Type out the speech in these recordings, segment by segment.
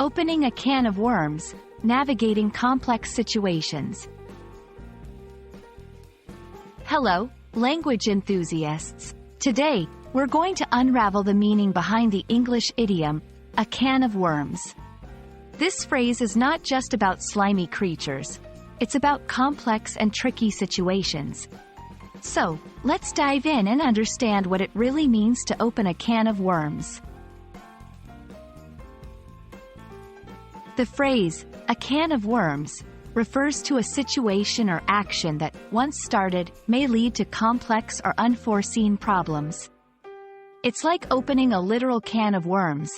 Opening a can of worms, navigating complex situations. Hello, language enthusiasts. Today, we're going to unravel the meaning behind the English idiom, a can of worms. This phrase is not just about slimy creatures. It's about complex and tricky situations. So, let's dive in and understand what it really means to open a can of worms. The phrase, a can of worms, refers to a situation or action that, once started, may lead to complex or unforeseen problems. It's like opening a literal can of worms.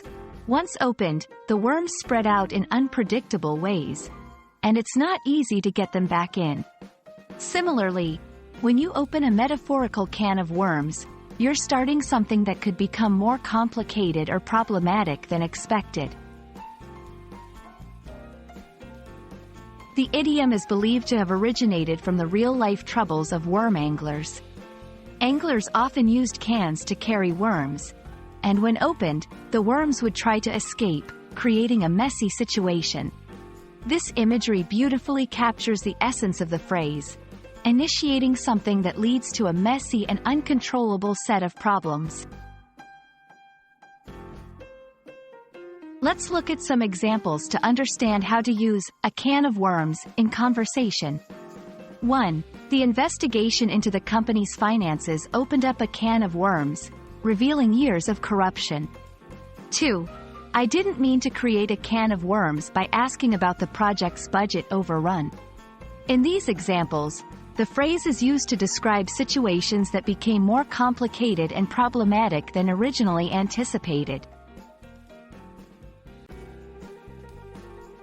Once opened, the worms spread out in unpredictable ways, and it's not easy to get them back in. Similarly, when you open a metaphorical can of worms, you're starting something that could become more complicated or problematic than expected. The idiom is believed to have originated from the real-life troubles of worm anglers. Anglers often used cans to carry worms, and when opened, the worms would try to escape, creating a messy situation. This imagery beautifully captures the essence of the phrase, initiating something that leads to a messy and uncontrollable set of problems. Let's look at some examples to understand how to use a can of worms in conversation. 1. The investigation into the company's finances opened up a can of worms, revealing years of corruption. 2. I didn't mean to create a can of worms by asking about the project's budget overrun. In these examples, the phrase is used to describe situations that became more complicated and problematic than originally anticipated.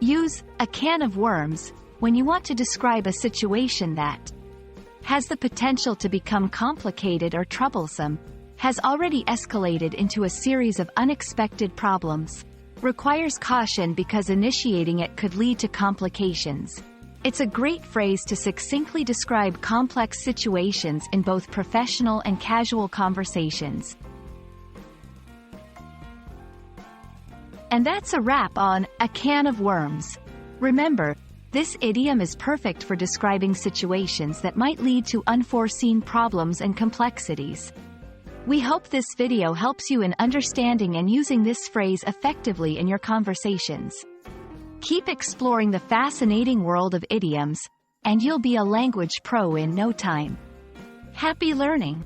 Use a can of worms when you want to describe a situation that has the potential to become complicated or troublesome, has already escalated into a series of unexpected problems, requires caution because initiating it could lead to complications. It's a great phrase to succinctly describe complex situations in both professional and casual conversations. And that's a wrap on a can of worms. Remember, this idiom is perfect for describing situations that might lead to unforeseen problems and complexities. We hope this video helps you in understanding and using this phrase effectively in your conversations. Keep exploring the fascinating world of idioms, and you'll be a language pro in no time. Happy learning!